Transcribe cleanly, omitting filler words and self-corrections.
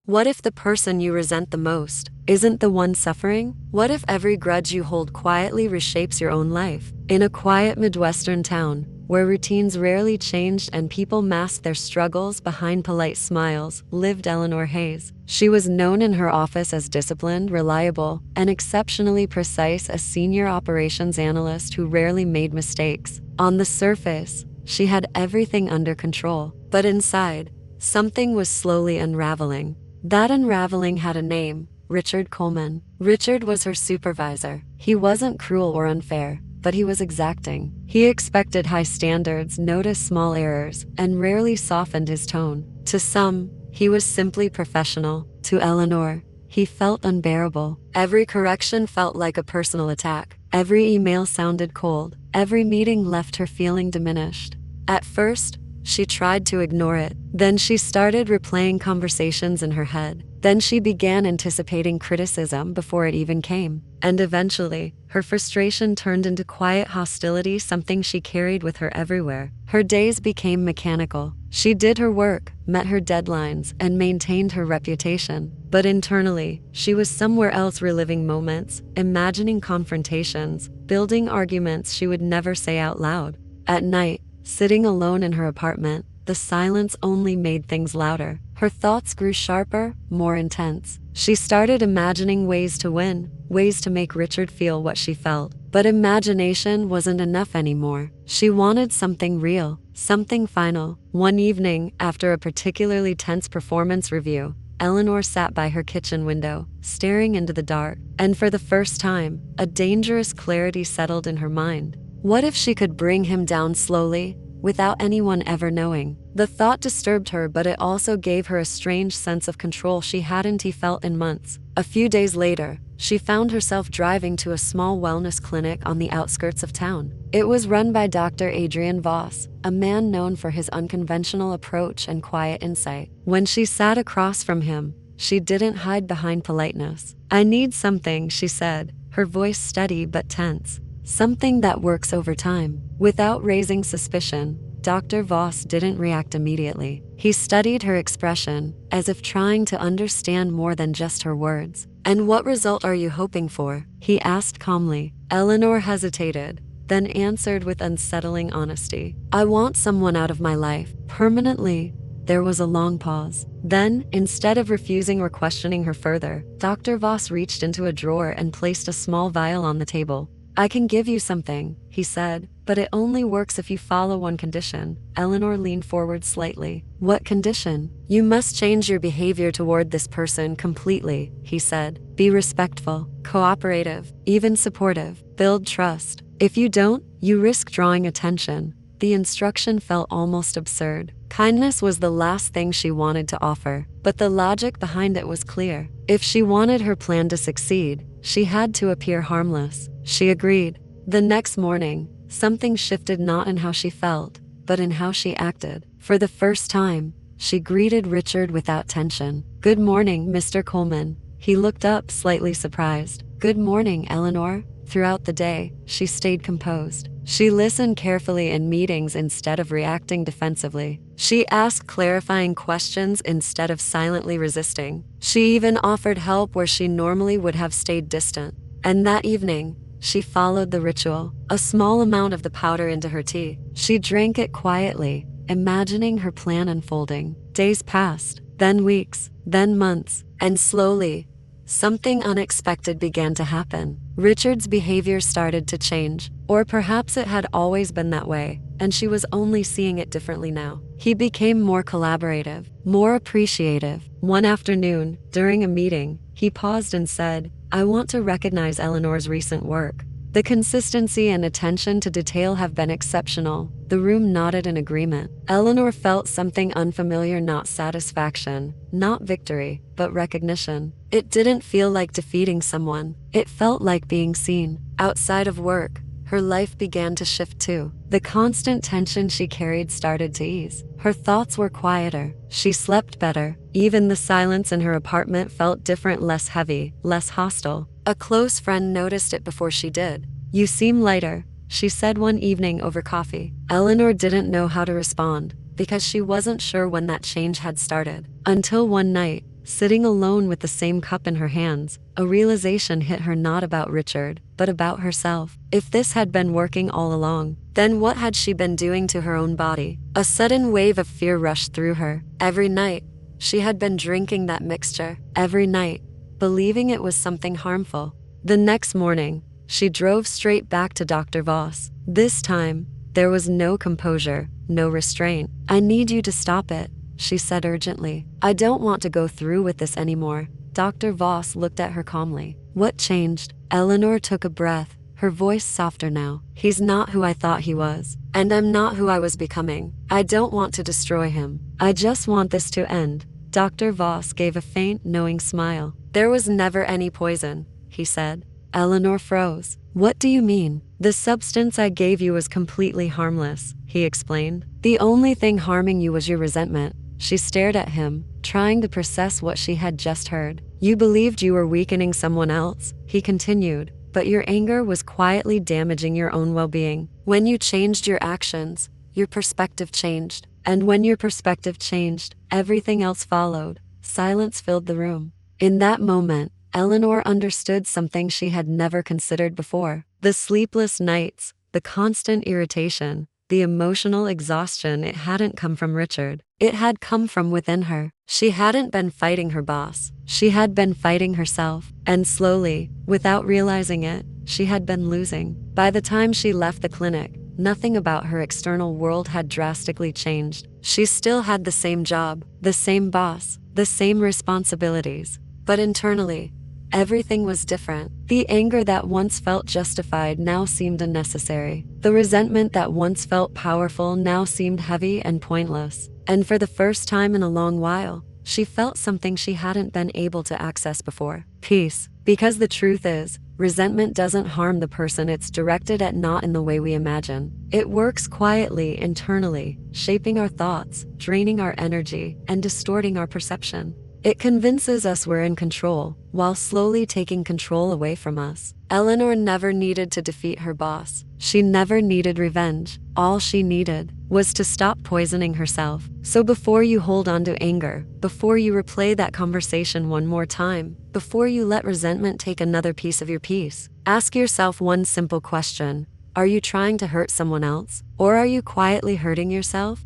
What if the person you resent the most isn't the one suffering? What if every grudge you hold quietly reshapes your own life? In a quiet Midwestern town, where routines rarely changed and people masked their struggles behind polite smiles, lived Eleanor Hayes. She was known in her office as disciplined, reliable, and exceptionally precise, a senior operations analyst who rarely made mistakes. On the surface, she had everything under control, but inside, something was slowly unraveling. That unraveling had a name: Richard Coleman. Richard was her supervisor. He wasn't cruel or unfair, but he was exacting. He expected high standards, noticed small errors, and rarely softened his tone. To some, he was simply professional. To Eleanor, he felt unbearable. Every correction felt like a personal attack. Every email sounded cold. Every meeting left her feeling diminished. At first, she tried to ignore it. Then she started replaying conversations in her head. Then she began anticipating criticism before it even came. And eventually, her frustration turned into quiet hostility, something she carried with her everywhere. Her days became mechanical. She did her work, met her deadlines, and maintained her reputation. But internally, she was somewhere else, reliving moments, imagining confrontations, building arguments she would never say out loud. At night, sitting alone in her apartment, the silence only made things louder. Her thoughts grew sharper, more intense. She started imagining ways to win, ways to make Richard feel what she felt. But imagination wasn't enough anymore. She wanted something real, something final. One evening, after a particularly tense performance review, Eleanor sat by her kitchen window, staring into the dark. And for the first time, a dangerous clarity settled in her mind. What if she could bring him down slowly, without anyone ever knowing? The thought disturbed her, but it also gave her a strange sense of control she hadn't felt in months. A few days later, she found herself driving to a small wellness clinic on the outskirts of town. It was run by Dr. Adrian Voss, a man known for his unconventional approach and quiet insight. When she sat across from him, she didn't hide behind politeness. "I need something," she said, her voice steady but tense. "Something that works over time." Without raising suspicion, Dr. Voss didn't react immediately. He studied her expression, as if trying to understand more than just her words. "And what result are you hoping for?" he asked calmly. Eleanor hesitated, then answered with unsettling honesty. "I want someone out of my life, permanently." There was a long pause. Then, instead of refusing or questioning her further, Dr. Voss reached into a drawer and placed a small vial on the table. "I can give you something," he said, "but it only works if you follow one condition." Eleanor leaned forward slightly. "What condition?" "You must change your behavior toward this person completely," he said. "Be respectful, cooperative, even supportive. Build trust. If you don't, you risk drawing attention." The instruction felt almost absurd. Kindness was the last thing she wanted to offer, but the logic behind it was clear. If she wanted her plan to succeed, she had to appear harmless. She agreed. The next morning, something shifted, not in how she felt, but in how she acted. For the first time, she greeted Richard without tension. "Good morning, Mr. Coleman." He looked up, slightly surprised. "Good morning, Eleanor." Throughout the day, she stayed composed. She listened carefully in meetings instead of reacting defensively. She asked clarifying questions instead of silently resisting. She even offered help where she normally would have stayed distant. And that evening, she followed the ritual, a small amount of the powder into her tea. She drank it quietly, imagining her plan unfolding. Days passed, then weeks, then months, and slowly, something unexpected began to happen. Richard's behavior started to change, or perhaps it had always been that way, and she was only seeing it differently now. He became more collaborative, more appreciative. One afternoon, during a meeting, he paused and said, "I want to recognize Eleanor's recent work. The consistency and attention to detail have been exceptional." The room nodded in agreement. Eleanor felt something unfamiliar, not satisfaction, not victory, but recognition. It didn't feel like defeating someone. It felt like being seen. Outside of work, her life began to shift too. The constant tension she carried started to ease. Her thoughts were quieter. She slept better. Even the silence in her apartment felt different, less heavy, less hostile. A close friend noticed it before she did. "You seem lighter," she said one evening over coffee. Eleanor didn't know how to respond, because she wasn't sure when that change had started. Until one night, sitting alone with the same cup in her hands, a realization hit her, not about Richard, but about herself. If this had been working all along, then what had she been doing to her own body? A sudden wave of fear rushed through her. Every night, she had been drinking that mixture. Every night, believing it was something harmful. The next morning, she drove straight back to Dr. Voss. This time, there was no composure, no restraint. "I need you to stop it," she said urgently. "I don't want to go through with this anymore." Dr. Voss looked at her calmly. "What changed?" Eleanor took a breath, her voice softer now. "He's not who I thought he was, and I'm not who I was becoming. I don't want to destroy him. I just want this to end." Dr. Voss gave a faint, knowing smile. "There was never any poison," he said. Eleanor froze. "What do you mean?" "The substance I gave you was completely harmless," he explained. "The only thing harming you was your resentment." She stared at him, trying to process what she had just heard. "You believed you were weakening someone else," he continued, "but your anger was quietly damaging your own well-being. When you changed your actions, your perspective changed. And when your perspective changed, everything else followed." Silence filled the room. In that moment, Eleanor understood something she had never considered before. The sleepless nights, the constant irritation, the emotional exhaustion, it hadn't come from Richard. It had come from within her. She hadn't been fighting her boss. She had been fighting herself. And slowly, without realizing it, she had been losing. By the time she left the clinic, nothing about her external world had drastically changed. She still had the same job, the same boss, the same responsibilities. But internally, everything was different. The anger that once felt justified now seemed unnecessary. The resentment that once felt powerful now seemed heavy and pointless. And for the first time in a long while, she felt something she hadn't been able to access before: peace. Because the truth is, resentment doesn't harm the person it's directed at, not in the way we imagine. It works quietly, internally, shaping our thoughts, draining our energy, and distorting our perception. It convinces us we're in control, while slowly taking control away from us. Eleanor never needed to defeat her boss. She never needed revenge. All she needed was to stop poisoning herself. So before you hold on to anger, before you replay that conversation one more time, before you let resentment take another piece of your peace, ask yourself one simple question. Are you trying to hurt someone else? Or are you quietly hurting yourself?